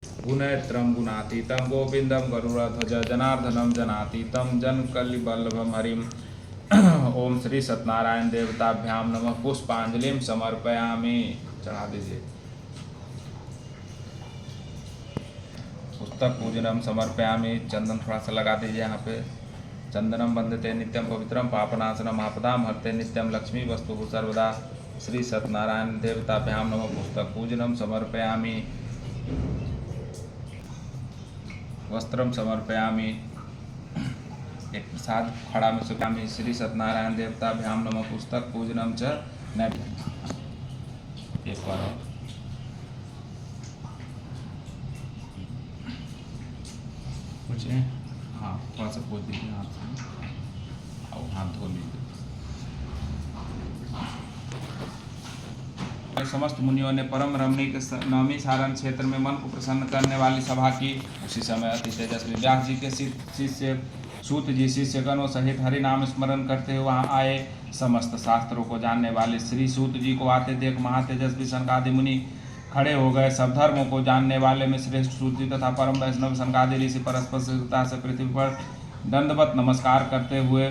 गुणत्रयं गुणातीतं गोविंदं गरुड़ध्वज जनार्दनं जनातीतं जनकलिवल्लभं हरिं। ओम श्री सत्यनारायण देवताभ्यां नमः। पुष्पांजलिं समर्पयामि। चढ़ा दीजिए। पुस्तक पूजनम समर्पयामि। चंदन थोड़ा सा लगा दीजिए यहाँ पे। चंदनम वंदते नित्यम पवित्रम पापनाशनम आपदाम हरते नित्यम लक्ष्मी वस्तु सर्वदा। श्री सत्यनारायण देवताभ्यां नमः। पुस्तक पूजनम समर्पयामि। वस्त्रम समर्पयामि। एक प्रसाद खड़ा में सुखामि। श्री सत्यनारायण देवताभ्यां नमः। पुस्तक पूजनम च एक बार और। हाँ थोड़ा सा पोछ दीजिए हाथ से और हाथ धो लीजिए। समस्त मुनियों ने परम रमणीक नवमी सारण क्षेत्र में मन को प्रसन्न करने वाली सभा की। उसी समय अति तेजस्वी व्यास जी के शिष्य सूत जी शिष्यगणों सहित हरि नाम स्मरण करते हुए वहाँ आए। समस्त शास्त्रों को जानने वाले श्री सूत जी को आते देख महातेजस्वी सनकादि मुनि खड़े हो गए। सब धर्मों को जानने वाले में श्रेष्ठ सूत जी तथा परम वैष्णव सनकादि ऋषि परस्पर श्रद्धा से पृथ्वी पर दंडवत नमस्कार करते हुए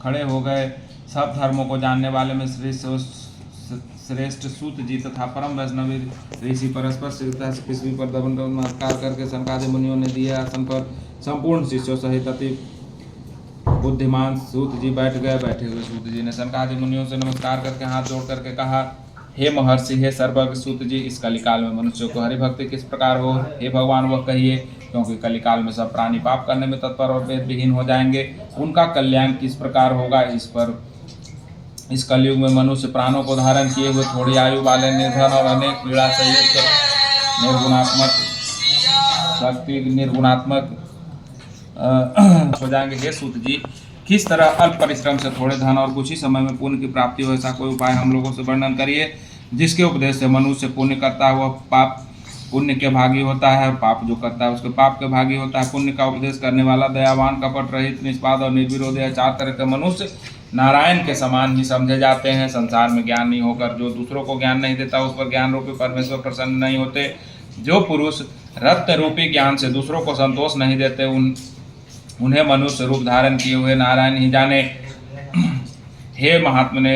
खड़े हो गए। सब धर्मों को जानने वाले में श्रेष्ठ सूत जी तथा परम वैष्णवी ऋषि परस्पर श्रद्धा से पृथ्वी पर दंडवत नमस्कार करके सनकादि मुनियों ने दिए आसन पर संपूर्ण शिष्यों सहित अति बुद्धिमान सूत जी बैठ गए। बैठे हुए सूत जी ने सनकादि मुनियों से नमस्कार करके हाथ जोड़ करके कहा, हे महर्षि, हे सर्वज्ञ सूत जी, इस कलिकाल में मनुष्यों को हरि भक्ति किस प्रकार हो, हे भगवान वह कहिए, क्योंकि कलिकाल में सब प्राणी पाप करने में तत्पर और वेद विहीन हो जाएंगे। उनका कल्याण किस प्रकार होगा। इस कलयुग में मनुष्य प्राणों को धारण किए हुए थोड़ी आयु वाले निर्धन और अनेक पीड़ा से युक्त निर्गुणात्मक हो जाएंगे। हे सूत जी, किस तरह अल्प परिश्रम से थोड़े धन और कुछ ही समय में पुण्य की प्राप्ति हो, ऐसा कोई उपाय हम लोगों से वर्णन करिए, जिसके उपदेश से मनुष्य पुण्य करता है वह पाप पुण्य के भागी होता है, और पाप जो करता है उसके पाप के भागी होता है। पुण्य का उपदेश करने वाला दयावान, कपट रहित, निष्पाद और निर्विरोध, यह चार तरह के मनुष्य नारायण के समान ही समझे जाते हैं। संसार में ज्ञान नहीं होकर जो दूसरों को ज्ञान नहीं देता, उस पर ज्ञान रूपी परमेश्वर प्रसन्न नहीं होते। जो पुरुष रत्न रूपी ज्ञान से दूसरों को संतोष नहीं देते, उन्हें मनुष्य रूप धारण किए हुए नारायण ही जाने। हे महात्मने,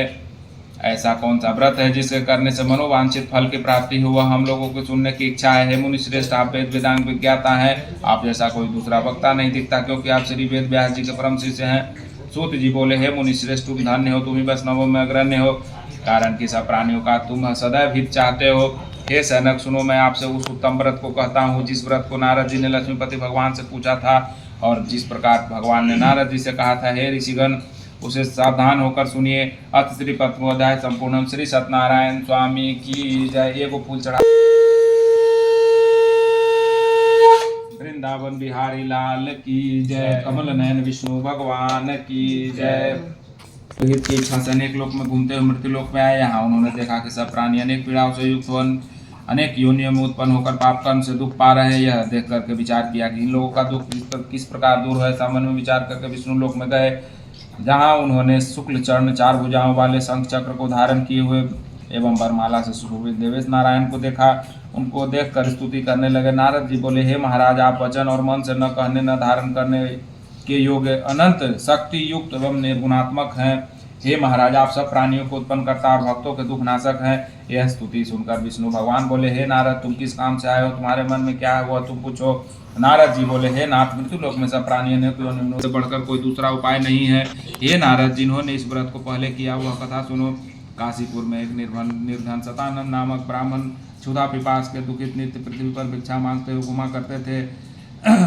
ऐसा कौन सा व्रत है जिसे करने से मनोवांछित फल की प्राप्ति हो, वह हम लोगों को सुनने की इच्छा है। हे मुनि श्रेष्ठ, आप वेद वेदांग विज्ञाता हैं, आप जैसा कोई दूसरा वक्ता नहीं दिखता, क्योंकि आप श्री वेद व्यास जी के परम शिष्य हैं। सूत जी बोले, हे मुनि श्रेष्ठ, तुम धन्य हो, तुम ही वैष्णवों में अग्रण्य हो, कारण कि सब प्राणियों का तुम सदैव हित चाहते हो। हे सनक, सुनो, मैं आपसे उस उत्तम व्रत को कहता हूँ जिस व्रत को नारद जी ने लक्ष्मीपति भगवान से पूछा था, और जिस प्रकार भगवान ने नारद जी से कहा था। हे ऋषिगण, उसे सावधान होकर सुनिए। अथ श्री पद्मोध्याय संपूर्ण। श्री सत्यनारायण स्वामी की जय। ये को फूल चढ़ा। वृंदावन बिहारी लाल की जय। कमल नयन विष्णु भगवान की जय। की इच्छा से अनेक लोक में घूमते हुए मृत्यु लोक में आए। यहाँ उन्होंने देखा कि सब प्राणी अनेक पीड़ाओं से युक्त हो, अनेक योनियों में उत्पन्न होकर पाप कर्म से दुख पा रहे हैं। यह देख करके विचार किया कि इन लोगों का दुख किस प्रकार दूर है। सामन में विचार करके विष्णु लोक में गए, जहाँ उन्होंने शुक्ल चरण, चार भुजाओं वाले शंख चक्र को धारण किए हुए एवं वरमाला से सुशोभित देवेश नारायण को देखा। उनको देखकर स्तुति करने लगे। नारद जी बोले, हे महाराज, आप वचन और मन से न कहने न धारण करने के योग्य अनंत शक्ति युक्त एवं निर्गुणात्मक हैं। हे महाराज, आप सब प्राणियों को उत्पन्न करता और भक्तों के दुख नाशक हैं। यह स्तुति सुनकर विष्णु भगवान बोले, हे नारद, तुम किस काम से आए हो, तुम्हारे मन में क्या है वह तुम पूछो। नारद जी बोले, हे नाथ, मृत्यु लोक में सब प्राणी अनेक से बढ़कर कोई दूसरा उपाय नहीं है। हे नारद, जिन्होंने इस व्रत को पहले किया वह कथा सुनो। काशीपुर में एक निर्धन सतानंद नामक ब्राह्मण क्षुधा पिपास के दुखित नित्य पृथ्वी पर भिक्षा मांगते हुए घुमा करते थे।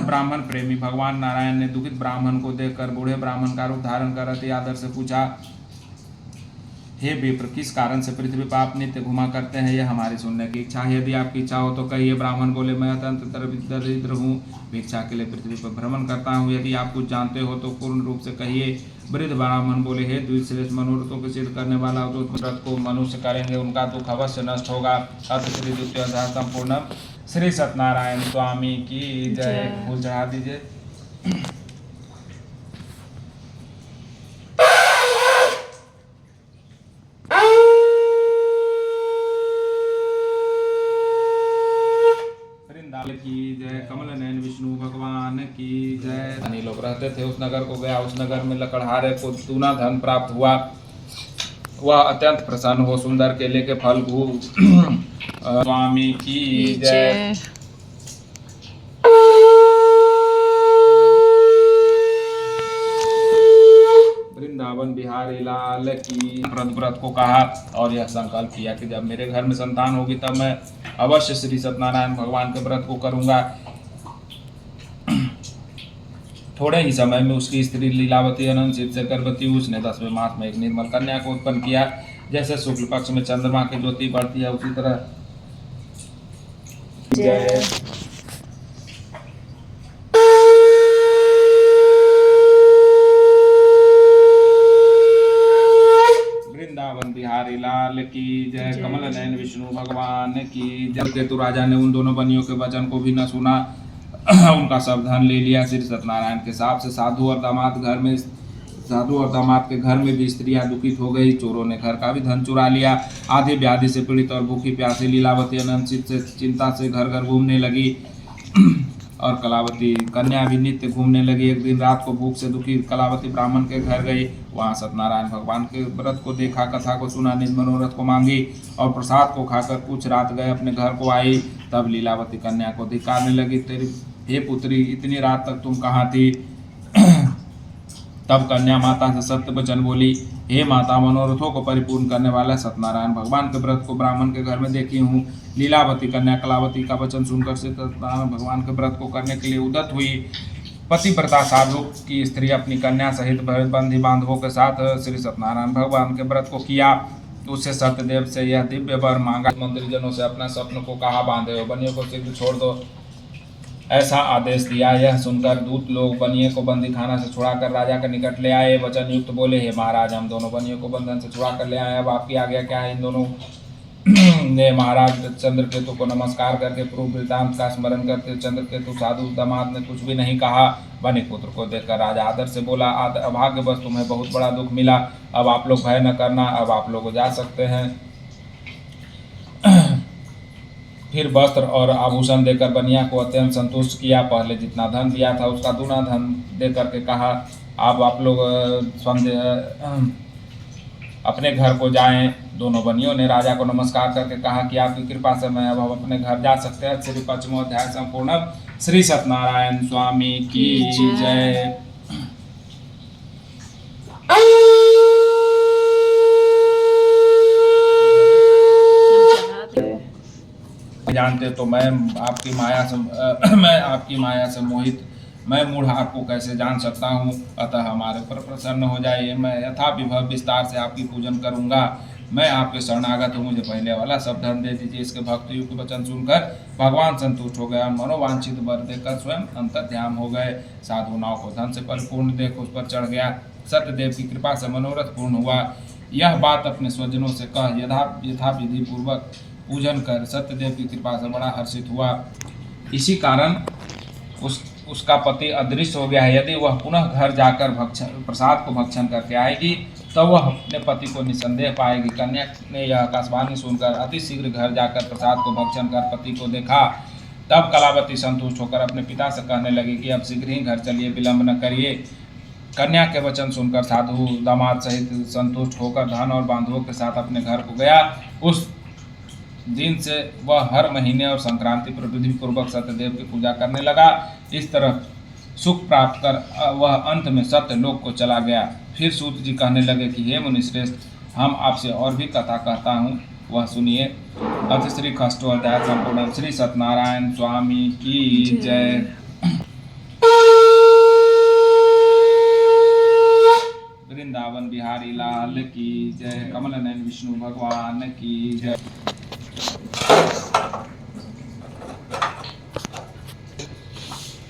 ब्राह्मण प्रेमी भगवान नारायण ने दुखित ब्राह्मण को देखकर बूढ़े ब्राह्मण का रूप धारण कर अति आदर से पूछा, हे विप्र, किस कारण से पृथ्वी पर आप नित्य घुमा करते हैं, यह हमारी सुनने की इच्छा है। यदि आपकी इच्छा हो तो कहिए। ब्राह्मण बोले, मैं अत्यंत दरिद्र हूँ, भिक्षा के लिए पृथ्वी पर भ्रमण करता हूँ। यदि आप कुछ जानते हो तो पूर्ण रूप से कहिए। वृद्ध ब्राह्मण बोले, हे द्विश्रेष्ठ, मनोरथों को सिद्ध करने वाला जो व्रत को मनुष्य करेंगे उनका दुख अवश्य नष्ट होगा। अथ श्री द्वितीय अध्याय संपूर्ण। श्री सत्यनारायण स्वामी की जय। फूल चढ़ा दीजिए। लाल की जय, कमल नयन विष्णु भगवान की जय। धनी लोग रहते थे उस नगर को गया, उस नगर में लकड़हारे को दूना धन प्राप्त हुआ। वह अत्यंत प्रसन्न हो सुंदर केले के फल भूख स्वामी की जय। वृंदावन बिहारी लाल की। व्रत को कहा और यह संकल्प किया कि जब मेरे घर में संतान होगी तब मैं अवश्य श्री सत्यनारायण भगवान के व्रत को करूंगा। थोड़े ही समय में उसकी स्त्री लीलावती अनंत से गर्भवती हुई। उसने 10वें मास में एक निर्मल कन्या को उत्पन्न किया। जैसे शुक्ल पक्ष में चंद्रमा की ज्योति बढ़ती है उसी तरह जय। वृंदावन बिहारी लाल की जय, कमल नयन विष्णु भगवान की जय। केतु राजा ने उन दोनों बनियों के वचन को भी न सुना, उनका सब धन ले लिया। श्री सत्यनारायण के साथ से साधु और दामाद के घर में भी स्त्रियां दुखित हो गई। चोरों ने घर का भी धन चुरा लिया। आधी व्याधि से पीड़ित और भूखी प्यासी लीलावती अनंत से चिंता से घर घर घूमने लगी और कलावती कन्या भी नित्य घूमने लगी। एक दिन रात को भूख से दुखी कलावती ब्राह्मण के घर गई। वहां सत्यनारायण भगवान के व्रत को देखा, कथा को सुना, निज मनोरथ को मांगी और प्रसाद को खाकर कुछ रात गए अपने घर को आई। तब लीलावती कन्या को धिक्कारने लगी, तेरी हे पुत्री, इतनी रात तक तुम कहाँ थी? तब कन्या माता से सत्य वचन बोली, हे माता, मनोरथों को परिपूर्ण करने वाला सत्यनारायण भगवान के व्रत को ब्राह्मण के घर में देखी हूँ। लीलावती कन्या कलावती का वचन सुनकर सत्यनारायण भगवान के व्रत को करने के लिए उद्यत हुई। पतिव्रता साधु की स्त्री अपनी कन्या सहित बंधी बांधवों के साथ श्री सत्यनारायण भगवान के व्रत को किया। उससे सत्यदेव से यह दिव्य वर मांगा। मंत्रीजनों से अपना स्वप्न को कहा बांधे हो, बनियों को शीघ्र छोड़ दो, ऐसा आदेश दिया। यह सुनकर दूत लोग बनिए को बंदी खाना से छुड़ाकर राजा के निकट ले आए। वचन युक्त बोले, हे महाराज, हम दोनों बनियों को बंधन से छुड़ा कर ले आए, अब आपकी आज्ञा क्या है? इन दोनों ने महाराज चंद्रकेतु को नमस्कार करके पूर्व वृत्तांत का स्मरण करते चंद्रकेतु साधु दामाद ने कुछ भी नहीं कहा। बनी पुत्र को देखकर राजा आदर से बोला, अभाग्यवश तुम्हें बहुत बड़ा दुख मिला। अब आप लोग भय न करना, अब आप लोग जा सकते हैं। फिर वस्त्र और आभूषण देकर बनिया को अत्यंत संतुष्ट किया। पहले जितना धन दिया था उसका दूना धन दे करके कहा, अब आप लोग अपने घर को जाएं। दोनों बनियों ने राजा को नमस्कार करके कहा कि आपकी कृपा से मैं अब अपने घर जा सकते हैं। श्री 5वां अध्याय संपूर्ण। श्री सत्यनारायण स्वामी की जय। जानते तो मैं आपकी माया से मोहित, मैं मूढ़ आपको कैसे जान सकता हूँ? अतः हमारे पर प्रसन्न हो जाइए, मैं यथा विभव विस्तार से आपकी पूजन करूँगा। मैं आपके शरणागत हूँ, मुझे पहले वाला सब धन दे दीजिए। इसके भक्त युक्त वचन सुनकर भगवान संतुष्ट हो गया, मनोवांछित वर देकर स्वयं अंतर्ध्यान हो गए। साधु नाव को धन से परिपूर्ण देख उस पर चढ़ गया। सत्यदेव की कृपा से मनोरथ पूर्ण हुआ। यह बात अपने स्वजनों से कह यथा विधि पूर्वक पूजन कर सत्यदेव की कृपा से बड़ा हर्षित हुआ। इसी कारण उसका पति अदृश्य हो गया है। यदि वह पुनः घर जाकर प्रसाद को भक्षण करके आएगी तो वह अपने पति को निसंदेह पाएगी। कन्या ने यह आकाशवाणी सुनकर अति शीघ्र घर जाकर प्रसाद को भक्षण कर पति को देखा। तब कलावती संतुष्ट होकर अपने पिता से कहने लगी कि अब शीघ्र ही घर चलिए, विलंब न करिए। कन्या के वचन सुनकर साधु दामाद सहित संतुष्ट होकर धन और बांधवों के साथ अपने घर को गया। उस दिन से वह हर महीने और संक्रांति पर विधि पूर्वक सत्यदेव की पूजा करने लगा। इस तरह सुख प्राप्त कर वह अंत में सत्य लोक को चला गया। फिर सूत जी कहने लगे कि हे मुनिश्रेष्ठ, हम आपसे और भी कथा कहता हूँ, वह सुनिए। अथ श्री खष्टो अध्याय संपूर्ण। श्री सत्यनारायण स्वामी की जय। वृंदावन बिहारी लाल की जय, कमल नयन विष्णु भगवान की जय।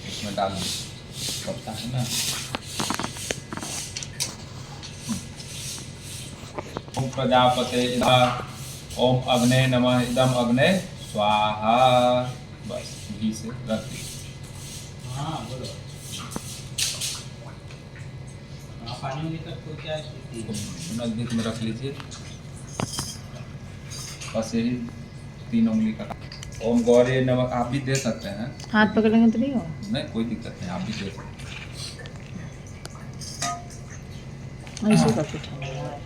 इसमें डाल पड़ता है ना। ओम प्रजापते ओम अग्ने नमः, इदम अग्ने स्वाहा। बस घी से रख दी। हाँ बोलो। पानी में तो क्या नजदीक में रख लीजिए, बस यही 3 उंगली का। ओम गौरी नमः। आप भी दे सकते हैं, हाथ पकड़ेंगे तो नहीं होगा? नहीं कोई दिक्कत नहीं, आप भी दे सकते ऐसे करके उठाना है।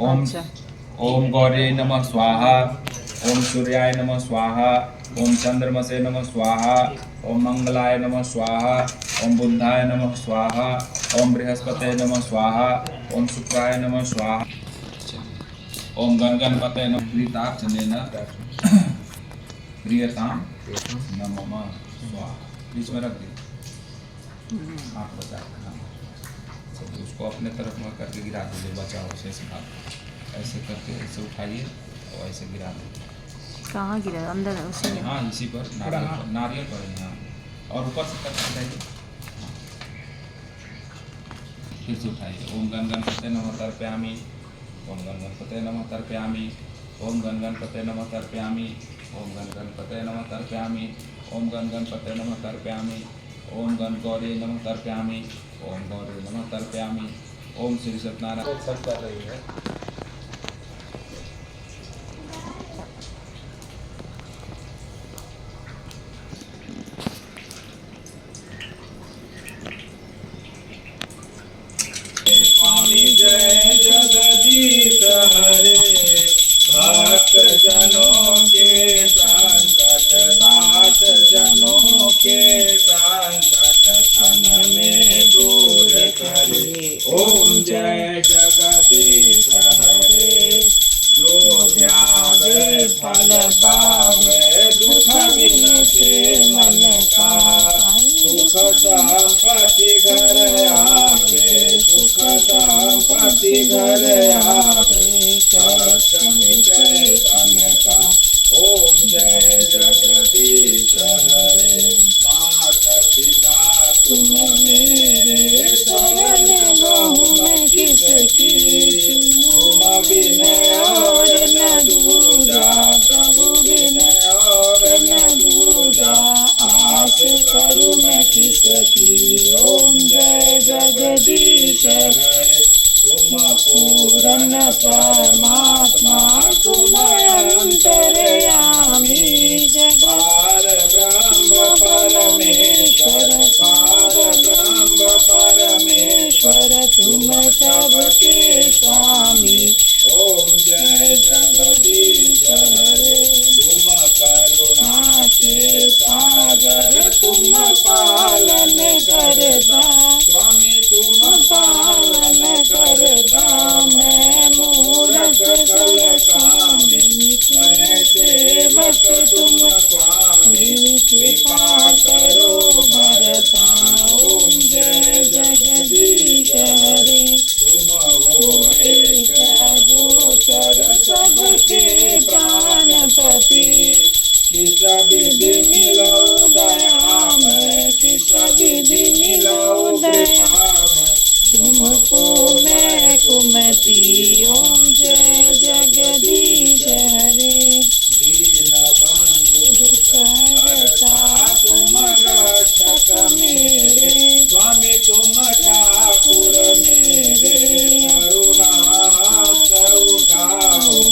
ओम अच्छा। ओम गौरी नमः स्वाहा, ओम सूर्याय नमः स्वाहा, ओम चंद्रमसे नमः स्वाहा, ओम मंगलाय नमः स्वाहा, ओम बुद्धाय नमः स्वाहा, ओम बृहस्पते नमः स्वाहा, ओम शुक्राय नमः स्वाहा। ओम गणगणपते नमः। प्रीतार्चनेन प्रियताम नमः स्वाहा। बीच में रख दी, आँख बचा के, हाँ। तो उसको अपने तरफ में करके गिरा दीजिए, बचाओ शेष भाग। ऐसे करके ऐसे उठाइए और ऐसे गिरा दीजिए। कहाँ गिरा? अंदर है उसी में? हाँ इसी पर, नारियल पर है, हाँ। और ऊपर से करके उठाइए, हाँ। फिर से उठाइए। ओम गण गणपते नमः तर्पयामि, ओम गण गणपते नमः तर्पयामि, ओम गण गणपते नमः तर्पयामि, ओम गण गणपते नमः तर्पयामि, ओम गण गणपते नमः तर्पयामि, ओम गण गौरी नमः तर्पयामि, ओम गौरी नमः तर्पयामि, ओम श्री सत्यनारायण। सब कर रही है। स्वामी जय जगदीश हरे, भक्त जनों के संकट नाथ, जनों के संकट क्षण में दूर करे। ओम जय जगदीश हरे, जो ध्यावे फल पावे, दुख विनसे मन का, सुख संपत्ति घर आवे, सुख संपत्ति घर आवे, कष्ट मिटे तन का। ओम जय जगदीश हरे, माता पिता तुम मेरे, शरण गहूँ मैं किसकी, तुम बिन और न दूजा, प्रभु बिन और न दूजा, आस करूँ मैं किसकी। ओम जय जगदीश हरे, तुम पूर्ण परमात्मा, तुम अंतर्यामी, पार ब्रह्म परमेश्वर, पार ब्रह्म परमेश्वर, तुम सबके स्वामी। ओम जय जगदीश हरे, तुम करुणा के सागर, तुम पालन करता स्वामी, तुम पालन करता। मैं मूरख कल कामी, मैं सेवक तुम स्वामी, कृपा करो भरता। ओम जय जगदीश हरे, तुम हो एक अगोचर, सबके प्राणपति, किस विधि मिलो दया में, किस विधि मिलो दया में, तुमको मैं कुमति। ओम जय जगदीश हरे, दीन बंधु दुख हरता, तुम रक्षक मेरे, स्वामी तुम ठाकुर मेरे, करुणा हाथ उठाओ,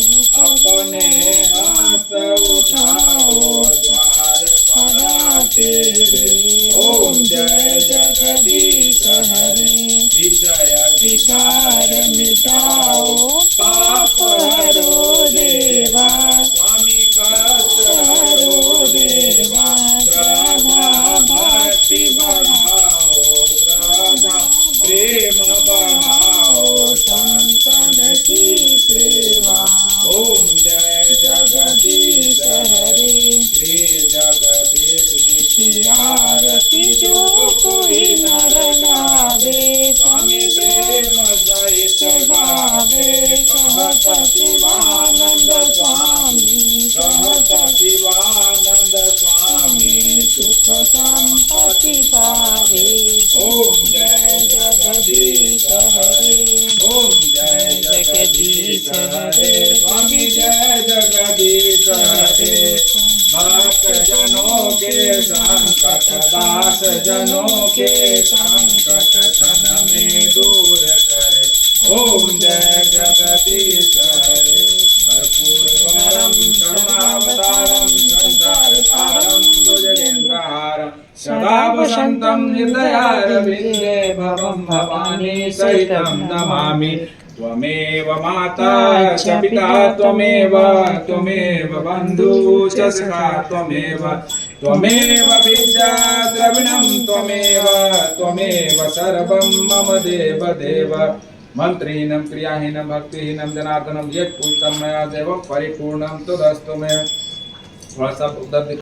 अपने हाथ उठाओ, द्वार पड़ा तेरे। ओम जय जगदीश हरे, विषय विकार मिटाओ, पाप हरो देवा, स्वामी कष्ट हरो देवा, श्रद्धा भक्ति बढ़ाओ, श्रद्धा प्रेम बढ़ाओ, संतन की सेवा। ओम जय जगदीश हरे, श्री जगदीश जी आरती जो कोई नर गावे, स्वामी प्रेम सहित गावे, कहत शिवानंद स्वामी, कहत शिवानंद स्वामी, सुख संपत्ति पावे। ओम जय जगदीश हरे, ओम जय जगदीश हरे, स्वामी जय जगदीश हरे, भक्त जनों के संकट, दास जनों के संकट क्षण में दूर करे। ओम जय जगदीश हरे, कर्पूर गरम करुणावतार सदा वसन्तं हृदयारविन्दे भवं भवानी सहितं नमामि त्वमेव माता च पिता त्वमेव बन्धु च सखा त्वमेव विद्या द्रविणं त्वमेव सर्वं मम देव मंत्रीणं क्रियाहीनं भक्तिहीनं जनार्दनं यत् पूजितं मया देवं परिपूर्णं तदस्तु मे थोड़ा सा उधर